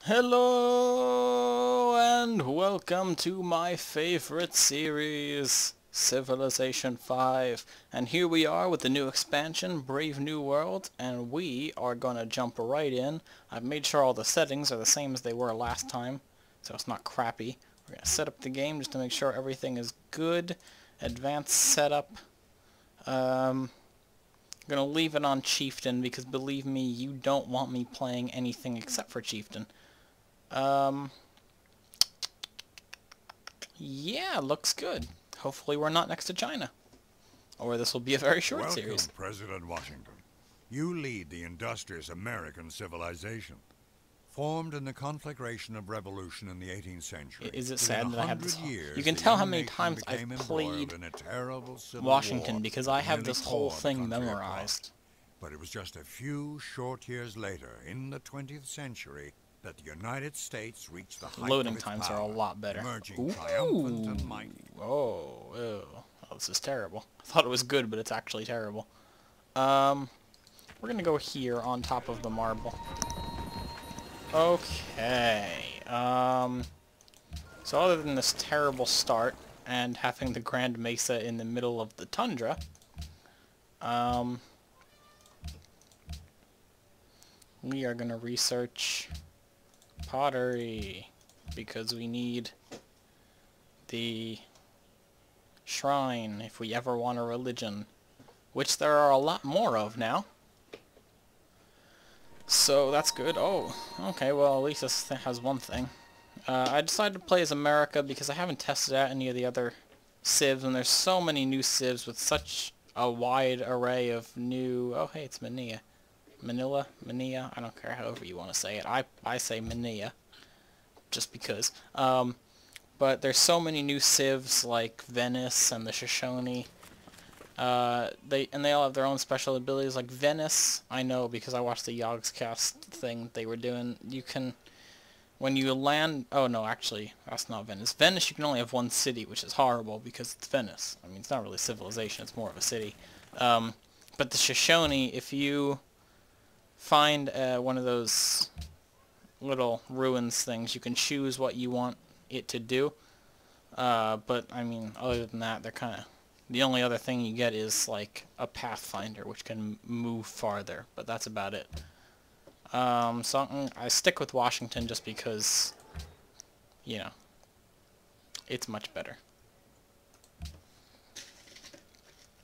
Hello and welcome to my favorite series, Civilization 5. And here we are with the new expansion, Brave New World, and we are gonna jump right in. I've made sure all the settings are the same as they were last time, so it's not crappy. We're gonna set up the game just to make sure everything is good. Advanced setup. I'm gonna leave it on Chieftain because believe me, you don't want me playing anything except for Chieftain. Yeah, looks good. Hopefully we're not next to China. Or this will be a very short series. Welcome, President Washington. You lead the industrious American civilization. Formed in the conflagration of revolution in the 18th century. Is it sad that I have this? Years, you can tell how many times I've played Washington because I have this whole thing memorized. But it was just a few short years later, in the 20th century, that the United States reached the height Loading of its times power, are a lot better. emerging triumphant and mighty. Oh, this is terrible. I thought it was good, but it's actually terrible. We're gonna go here on top of the marble. Okay. So other than this terrible start and having the Grand Mesa in the middle of the tundra, we are gonna research pottery because we need the shrine if we ever want a religion, which there are a lot more of now. So that's good. Oh, okay, well at least this has one thing. I decided to play as America because I haven't tested out any of the other civs, and there's so many new civs with such a wide array of new... Oh, hey, it's Manila. Manila? I don't care however you want to say it. I say Manila, just because. But there's so many new civs like Venice and the Shoshone. They all have their own special abilities. Like Venice, I know because I watched the Yogscast thing they were doing. You can, when you land... Oh no, actually, that's not Venice. Venice, you can only have one city, which is horrible because it's Venice. I mean, it's not really civilization, it's more of a city. But the Shoshone, if you find one of those little ruins things, you can choose what you want it to do. But, I mean, other than that, they're kind of... The only other thing you get is, like, a Pathfinder, which can move farther, but that's about it. So I stick with Washington just because, you know, it's much better.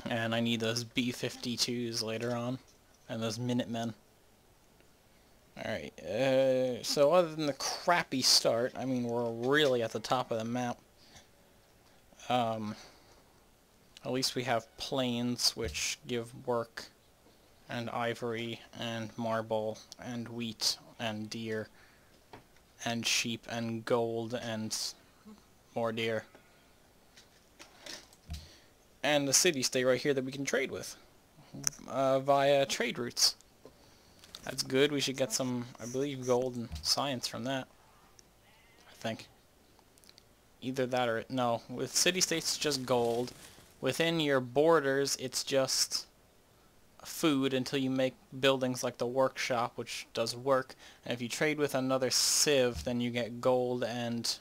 And I need those B-52s later on, and those Minutemen. Alright, so other than the crappy start, I mean, we're really at the top of the map. At least we have plains, which give work, and ivory, and marble, and wheat, and deer, and sheep, and gold, and more deer. And the cities stay right here that we can trade with, via trade routes. That's good. We should get some, I believe, gold and science from that. I think. Either that or... No, with city-states, it's just gold. Within your borders, it's just food until you make buildings like the workshop, which does work. And if you trade with another civ, then you get gold and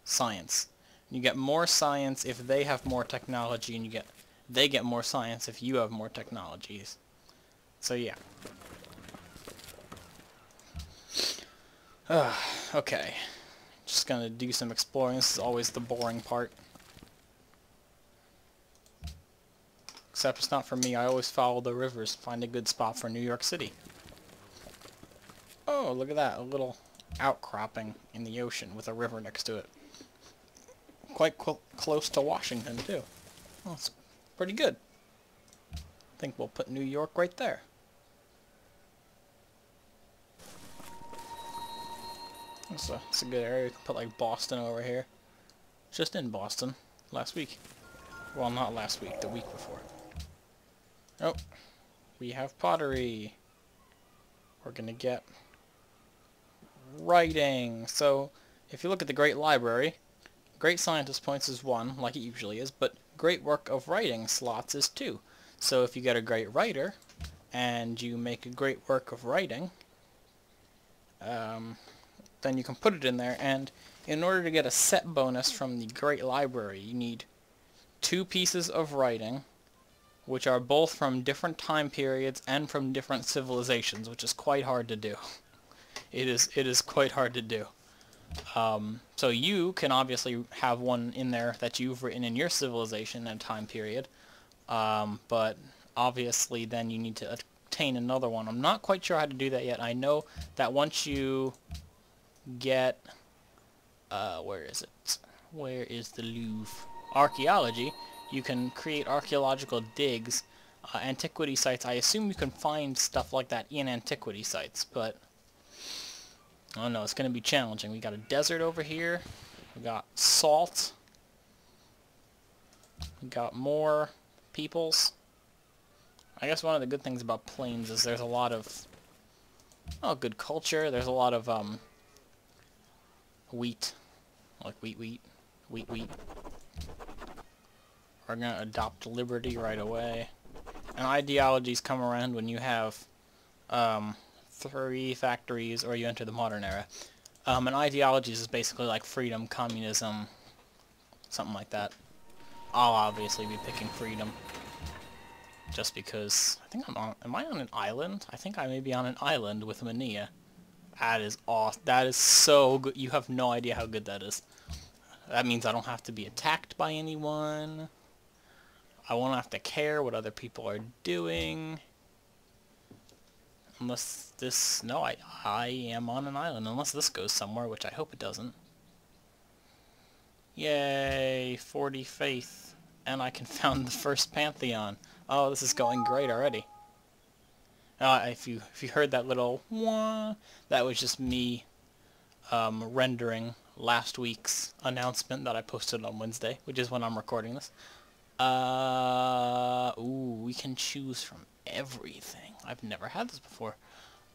science. You get more science if they have more technology, and they get more science if you have more technologies. So yeah. Okay. Just gonna do some exploring. This is always the boring part. Except it's not for me. I always follow the rivers, find a good spot for New York City. Oh, look at that. A little outcropping in the ocean with a river next to it. Quite close to Washington, too. Well, it's pretty good. I think we'll put New York right there. It's a good area. We can put like Boston over here. Just in Boston last week. Well, not last week, the week before. Oh, we have pottery. We're gonna get writing. So, if you look at the Great Library, Great Scientist Points is 1, like it usually is, but Great Work of Writing slots is 2. So if you get a great writer, and you make a great work of writing, then you can put it in there, and in order to get a set bonus from the Great Library, you need 2 pieces of writing, which are both from different time periods and from different civilizations, which is quite hard to do. It is quite hard to do. So you can obviously have one in there that you've written in your civilization and time period, but obviously then you need to obtain another one. I'm not quite sure how to do that yet. I know that once you get, where is it? Where is the Louvre? Archaeology. You can create archaeological digs, antiquity sites. I assume you can find stuff like that in antiquity sites, but oh no, it's going to be challenging. We got a desert over here. We got salt. We got more peoples. I guess one of the good things about plains is there's a lot of, oh, good culture. There's a lot of wheat, like wheat. We're going to adopt liberty right away. And ideologies come around when you have 3 factories or you enter the modern era. And ideologies is basically like freedom, communism, something like that. I'll obviously be picking freedom. Just because, I think am I on an island? I think I may be on an island with Mania. That is awesome. That is so good. You have no idea how good that is. That means I don't have to be attacked by anyone. I won't have to care what other people are doing. Unless this... No, I am on an island. Unless this goes somewhere, which I hope it doesn't. Yay! 40 faith. And I can found the first pantheon. Oh, this is going great already. If you heard that little wah, that was just me rendering last week's announcement that I posted on Wednesday, which is when I'm recording this. Ooh, we can choose from everything. I've never had this before.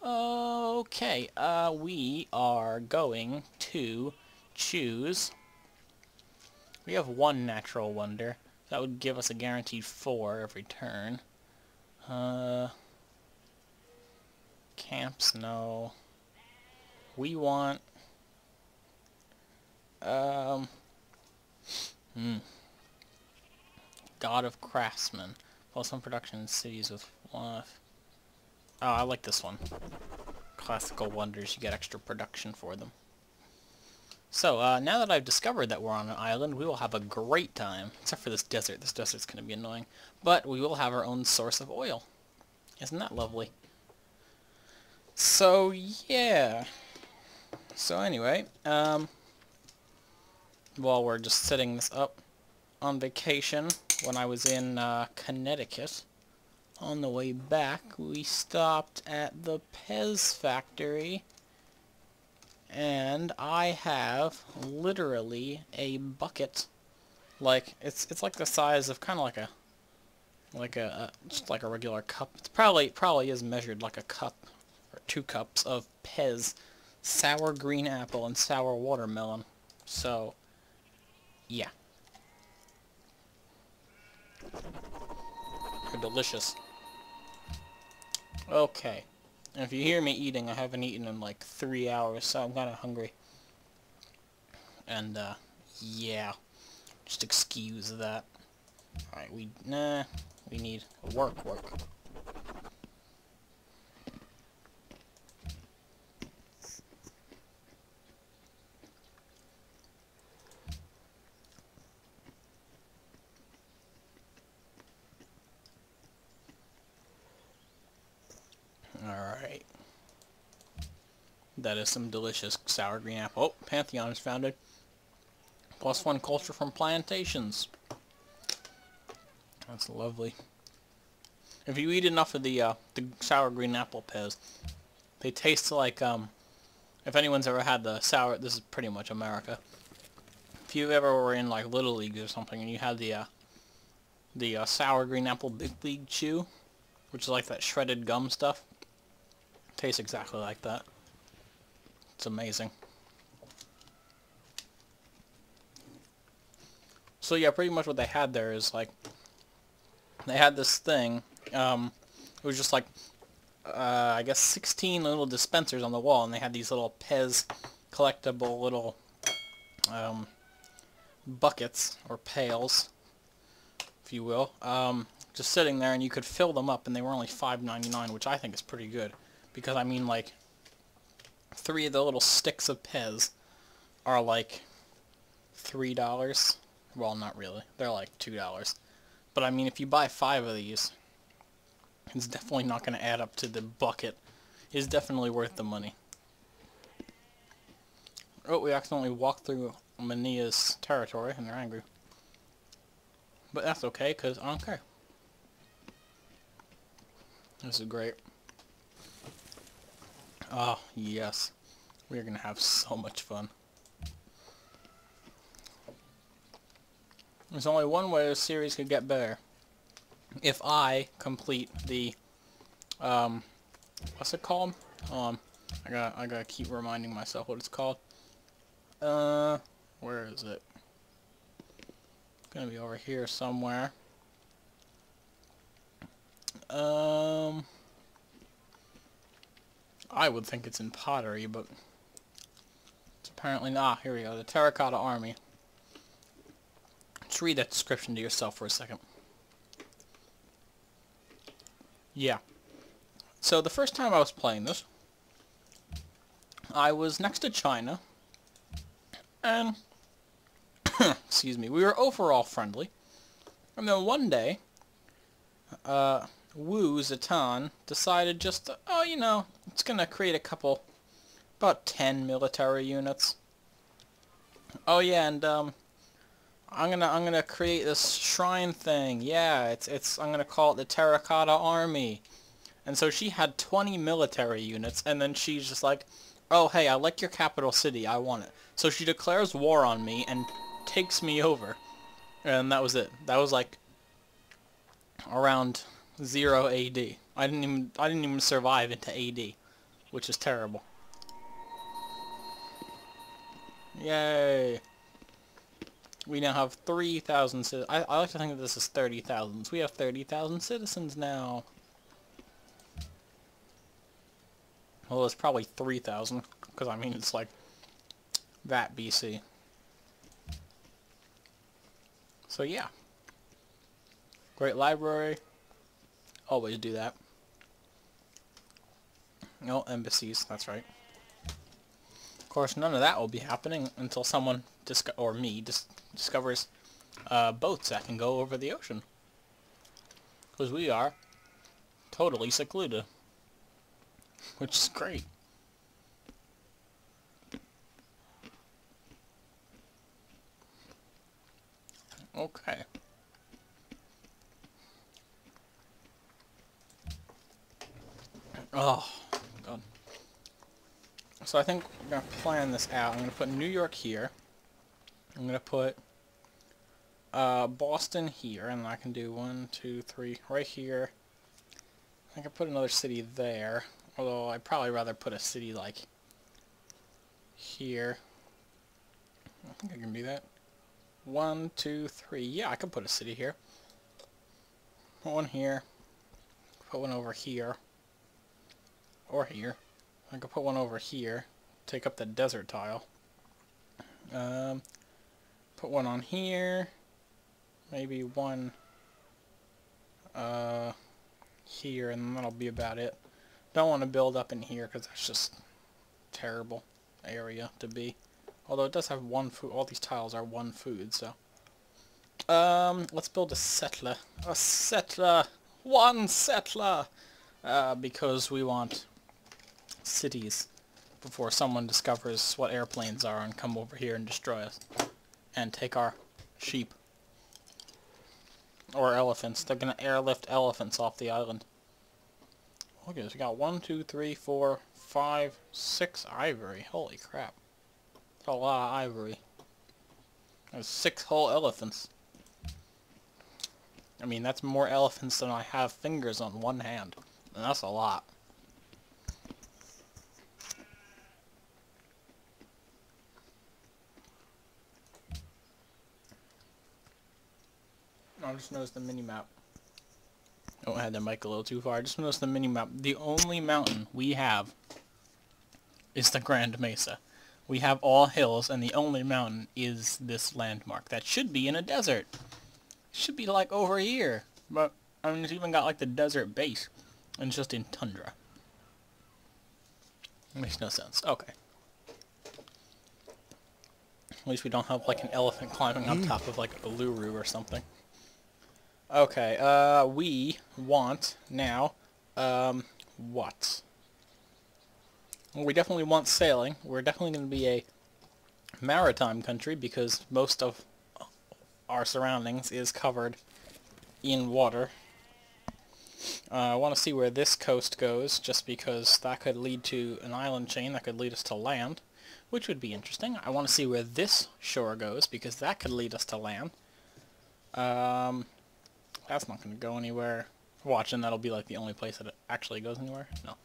Okay, we are going to choose... We have 1 natural wonder. That would give us a guaranteed 4 every turn. Camps, no. We want... God of Craftsmen. +1 production in cities with 1... Oh, I like this one. Classical wonders, you get extra production for them. So, now that I've discovered that we're on an island, we will have a great time. Except for this desert. This desert's going to be annoying. But we will have our own source of oil. Isn't that lovely? So, yeah. So, anyway, while we're just setting this up, on vacation, when I was in Connecticut, on the way back, we stopped at the Pez factory, and I have literally a bucket. Like, it's like the size of kind of like a just like a regular cup. It's probably is measured like a cup or 2 cups of Pez sour green apple and sour watermelon. So, yeah. They're delicious. Okay. And if you hear me eating, I haven't eaten in like 3 hours, so I'm kind of hungry. And, yeah. Just excuse that. Alright, we need work. Alright. That is some delicious sour green apple. Oh, Pantheon is founded. +1 culture from plantations. That's lovely. If you eat enough of the sour green apple Pez, they taste like, if anyone's ever had the sour, this is pretty much America. If you ever were in like Little League or something and you had the sour green apple Big League Chew, which is like that shredded gum stuff, tastes exactly like that. It's amazing. So yeah, pretty much what they had there is like, they had this thing, it was just like, I guess 16 little dispensers on the wall, and they had these little Pez collectible little buckets or pails, if you will, just sitting there, and you could fill them up, and they were only $5.99, which I think is pretty good, because I mean, like, 3 of the little sticks of Pez are like $3. Well, not really. They're like $2. But I mean, if you buy 5 of these, it's definitely not going to add up to the bucket. It's definitely worth the money. Oh, we accidentally walked through Mania's territory, and they're angry. But that's okay, because I don't care. This is great. Oh, yes. We're going to have so much fun. There's only one way this series could get better. If I complete the, what's it called? I gotta keep reminding myself what it's called. Where is it? It's gonna be over here somewhere. I would think it's in pottery, but it's apparently not. Here we go. The Terracotta Army. Let's read that description to yourself for a second. Yeah. So the first time I was playing this, I was next to China, and excuse me, we were overall friendly. And then one day, Wu Zetian decided just, oh, you know, it's gonna create a couple, about 10 military units. Oh yeah, and I'm gonna create this shrine thing. Yeah, I'm gonna call it the Terracotta Army. And so she had 20 military units, and then she's just like, oh hey, I like your capital city, I want it. So she declares war on me and takes me over. And that was it. That was like around 0 AD. I didn't even survive into AD, which is terrible. Yay. We now have 3,000 citizens. I like to think that this is 30,000. So we have 30,000 citizens now. Well, it's probably 3,000, because I mean it's like that BC. So yeah. Great library. Always do that. No, embassies, that's right. Of course, none of that will be happening until someone, discovers boats that can go over the ocean. Because we are totally secluded. Which is great. Okay. Oh, God. So I think we're going to plan this out. I'm going to put New York here. I'm going to put Boston here, and I can do 1, 2, 3 right here. I can put another city there, although I'd probably rather put a city like here. I think I can do that. 1, 2, 3. Yeah, I could put a city here. Put one here. Put one over here. Or here. I could put one over here. Take up the desert tile. Put one on here. Maybe one here, and that'll be about it. Don't want to build up in here because that's just terrible area to be. Although it does have one food. All these tiles are one food, so. Let's build a settler. A settler! One settler! Because we want cities before someone discovers what airplanes are and come over here and destroy us. And take our sheep. Or elephants. They're gonna airlift elephants off the island. Look at this. We got 1, 2, 3, 4, 5, 6 ivory. Holy crap. That's a lot of ivory. There's 6 whole elephants. I mean, that's more elephants than I have fingers on one hand. And that's a lot. I just noticed the mini-map. Oh, I had the mic a little too far. I just noticed the mini-map. The only mountain we have is the Grand Mesa. We have all hills, and the only mountain is this landmark. That should be in a desert. Should be like over here. But, I mean, it's even got like the desert base. And it's just in tundra. Makes no sense. Okay. At least we don't have like an elephant climbing on top of like a Uluru or something. Okay, we want now, what? Well, we definitely want sailing. We're definitely going to be a maritime country because most of our surroundings is covered in water. I want to see where this coast goes, just because that could lead to an island chain that could lead us to land, which would be interesting. I want to see where this shore goes, because that could lead us to land. That's not going to go anywhere. Watch, and that'll be like the only place that it actually goes anywhere. No.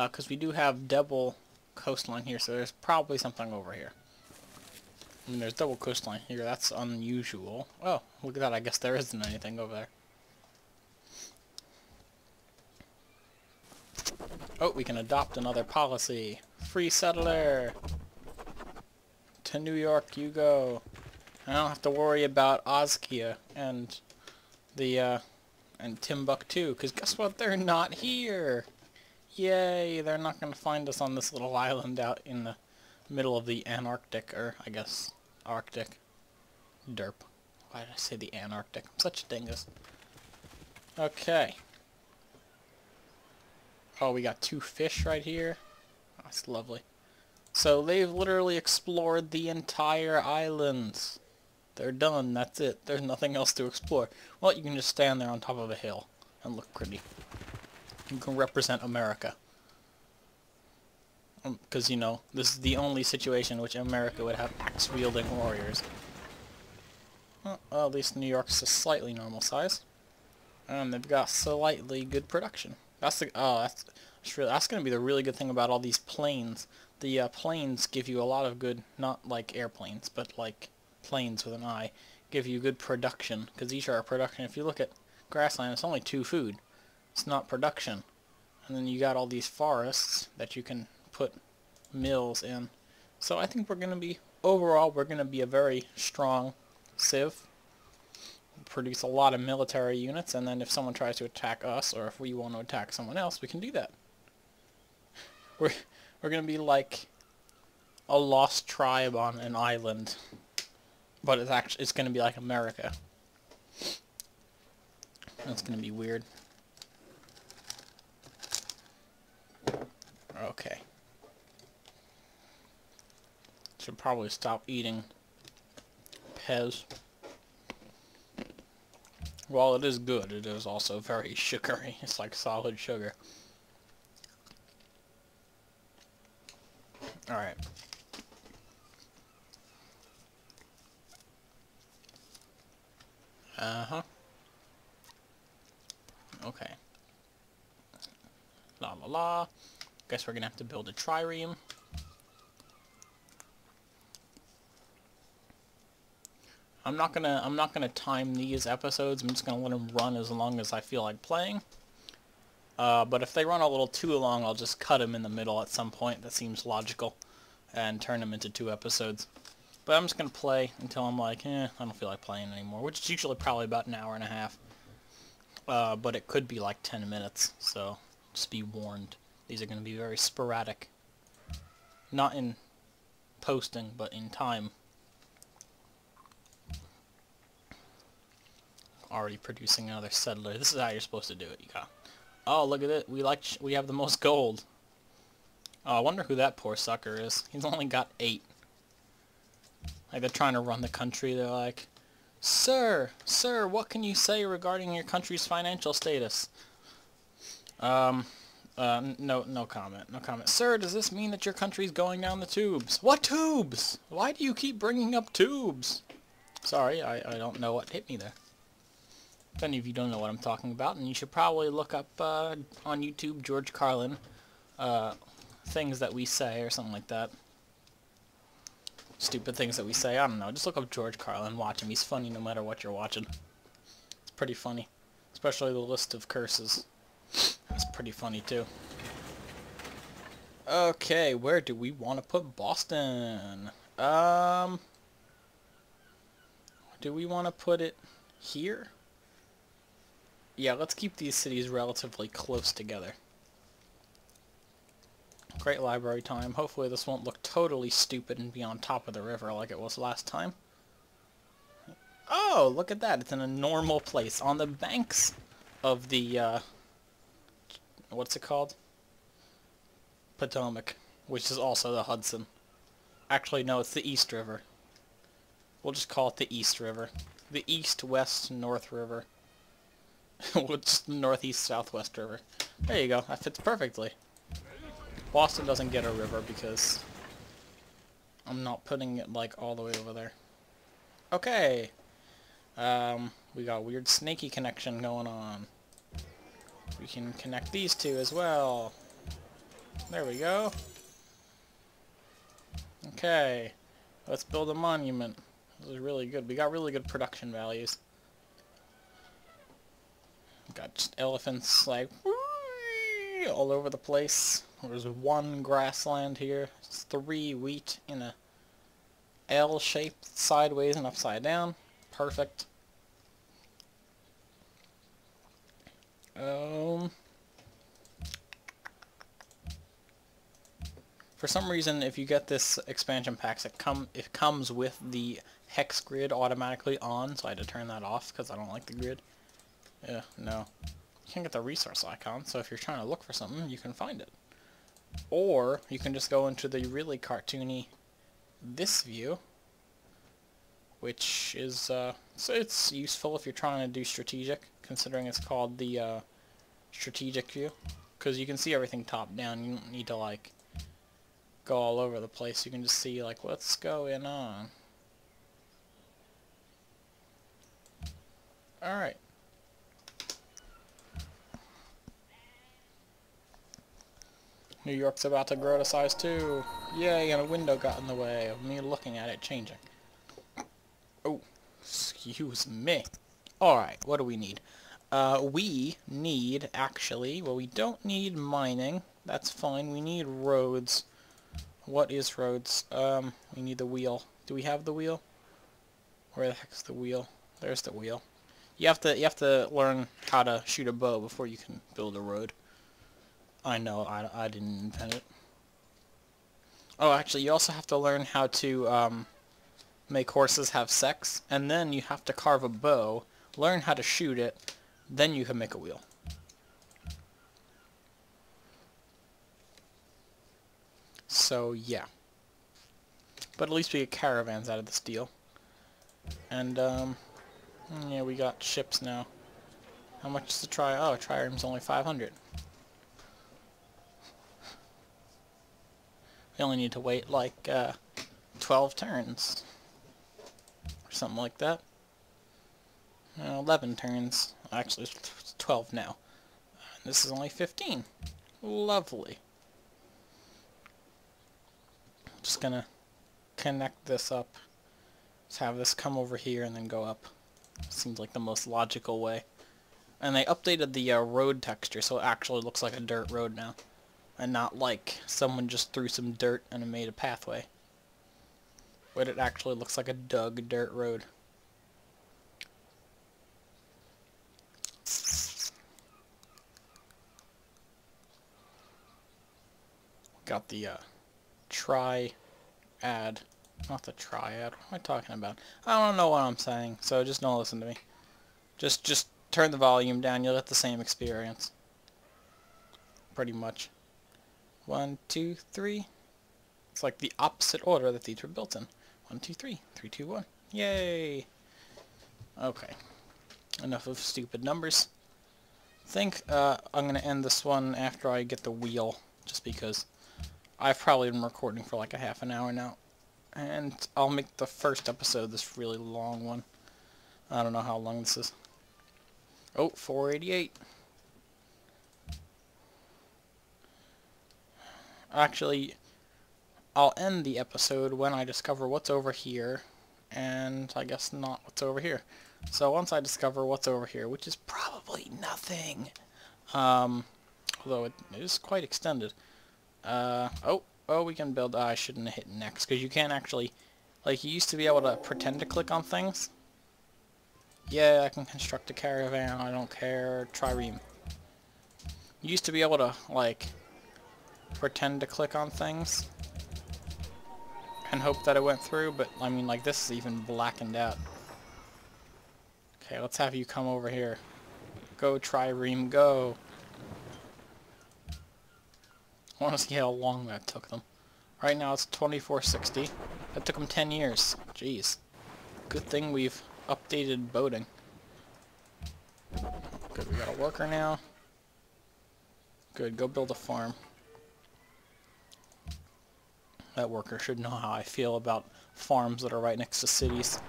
Because we do have double coastline here, so there's probably something over here. I mean, there's double coastline here. That's unusual. Oh, look at that. I guess there isn't anything over there. Oh, we can adopt another policy. Free settler. To New York you go. I don't have to worry about Oskia and the, and Timbuktu, because guess what? They're not here! Yay, they're not going to find us on this little island out in the middle of the Antarctic, or, I guess, Arctic. Derp. Why did I say the Antarctic? I'm such a dingus. Okay. Oh, we got 2 fish right here. Oh, that's lovely. So they've literally explored the entire islands. They're done, that's it. There's nothing else to explore. Well, you can just stand there on top of a hill and look pretty. You can represent America. Because, you know, this is the only situation in which America would have axe-wielding warriors. Well, at least New York's a slightly normal size. And they've got slightly good production. That's the, that's going to be the really good thing about all these planes. The planes give you a lot of good, not like airplanes, but like planes with an I, give you good production, because these are production. If you look at grassland, it's only 2 food. It's not production. And then you got all these forests that you can put mills in. So I think we're going to be, overall, we're going to be a very strong civ. Produce a lot of military units, and then if someone tries to attack us, or if we want to attack someone else, we can do that. We're going to be like a lost tribe on an island, but it's going to be like America. That's going to be weird. Okay. Should probably stop eating Pez. While it is good, it is also very sugary. It's like solid sugar. Alright. Uh-huh. Okay. La la la. Guess we're gonna have to build a trireme. I'm not gonna time these episodes. I'm just gonna let them run as long as I feel like playing. But if they run a little too long, I'll just cut them in the middle at some point. That seems logical, and turn them into 2 episodes. But I'm just gonna play until I'm like, I don't feel like playing anymore, which is usually probably about an hour and a half. But it could be like 10 minutes, so just be warned. These are gonna be very sporadic. Not in posting, but in time. Already producing another settler. This is how you're supposed to do it. You got, oh, look at it. We have the most gold. Oh, I wonder who that poor sucker is. He's only got 8. Like, they're trying to run the country. They're like, Sir, what can you say regarding your country's financial status? No comment. No comment. Sir, does this mean that your country's going down the tubes? What tubes? Why do you keep bringing up tubes? Sorry, I don't know what hit me there. If any of you don't know what I'm talking about, and you should probably look up on YouTube George Carlin things that we say or something like that. Stupid things that we say. I don't know. Just look up George Carlin. Watch him. He's funny no matter what you're watching. It's pretty funny. Especially the list of curses. It's pretty funny too. Okay, where do we want to put Boston? Do we want to put it here? Yeah, let's keep these cities relatively close together. Great library time. Hopefully this won't look totally stupid and be on top of the river like it was last time. Oh, look at that. It's in a normal place on the banks of the, what's it called? Potomac, which is also the Hudson. Actually, no, it's the East River. We'll just call it the East River. The East, West, North River. Just the Northeast, Southwest River. There you go. That fits perfectly. Boston doesn't get a river because I'm not putting it, like, all the way over there. Okay. We got a weird snaky connection going on. We can connect these two as well. There we go. Okay. Let's build a monument. This is really good. We got really good production values. Got just elephants, like, all over the place. There's one grassland here. It's 3 wheat in a L shape, sideways and upside down. Perfect. For some reason, if you get this expansion packs, it comes with the hex grid automatically on, so I had to turn that off because I don't like the grid. Yeah, no. You can't get the resource icon, so if you're trying to look for something, you can find it. Or, you can just go into the really cartoony this view, which is, so it's useful if you're trying to do strategic, considering it's called the, strategic view. Because you can see everything top down, you don't need to, like, go all over the place. You can just see, like, what's going on. Alright. New York's about to grow to size 2. Yay, and a window got in the way of me looking at it changing. Oh, excuse me. Alright, what do we need? We need, actually, well, we don't need mining. That's fine. We need roads. What is roads? We need the wheel. Do we have the wheel? Where the heck's the wheel? There's the wheel. You have to learn how to shoot a bow before you can build a road. I know, I didn't invent it. Oh, actually, you also have to learn how to make horses have sex, and then you have to carve a bow, learn how to shoot it, then you can make a wheel. So, yeah. But at least we get caravans out of this deal. And, yeah, we got ships now. How much is the oh, a trireme's only 500. We only need to wait, like, 12 turns. Or something like that. 11 turns. Actually, it's 12 now. This is only 15. Lovely. Just gonna connect this up. Just have this come over here and then go up. Seems like the most logical way. And they updated the road texture so it actually looks like a dirt road now. And not like someone just threw some dirt and made a pathway. But it actually looks like a dug dirt road. Got the triad. Not the triad. What am I talking about? I don't know what I'm saying, so just don't listen to me. Just turn the volume down, you'll get the same experience. Pretty much. 1, 2, 3. It's like the opposite order that these were built in. 1, 2, 3. 3, 2, 1. Yay! Okay. Enough of stupid numbers. I think I'm going to end this one after I get the wheel, just because I've probably been recording for like a half an hour now. And I'll make the first episode this really long one. I don't know how long this is. Oh, 488. Actually, I'll end the episode when I discover what's over here, and I guess not what's over here. So once I discover what's over here, which is probably nothing, although it is quite extended, Oh, we can build, I shouldn't have hit next, because you can't actually, like, you used to be able to pretend to click on things. Yeah, I can construct a caravan, I don't care, trireme. You used to be able to, like, pretend to click on things and hope that it went through, but, I mean, like, this is even blackened out. Okay, let's have you come over here. Go, trireme, go! I want to see how long that took them. Right now it's 2460. That took them 10 years. Jeez. Good thing we've updated boating. Good, we got a worker now. Good, go build a farm. That worker should know how I feel about farms that are right next to cities.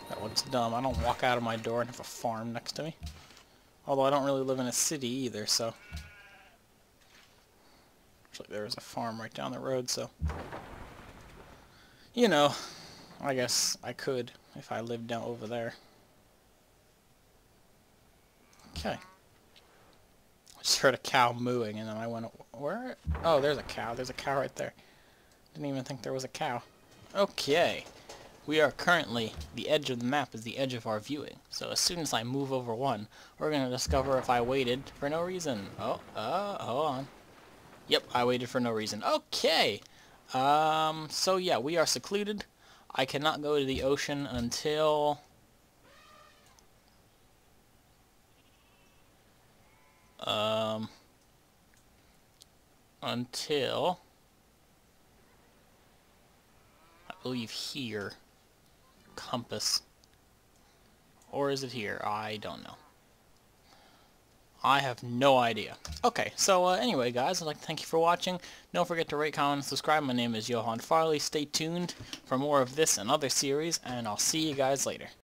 That looks dumb. I don't walk out of my door and have a farm next to me. Although I don't really live in a city either, so... Actually, there was a farm right down the road, so... You know, I guess I could if I lived down over there. Okay. I just heard a cow mooing, and then I went... Where? Oh, there's a cow. There's a cow right there. Didn't even think there was a cow. Okay. We are currently... The edge of the map is the edge of our viewing. So as soon as I move over one, we're going to discover if I waited for no reason. Oh, hold on. Yep, I waited for no reason. Okay! So yeah, we are secluded. I cannot go to the ocean until... Until... I believe here. Compass. Or is it here? I don't know. I have no idea. Okay, so anyway, guys, I'd like to thank you for watching. Don't forget to rate, comment, and subscribe. My name is Johan Farley. Stay tuned for more of this and other series, and I'll see you guys later.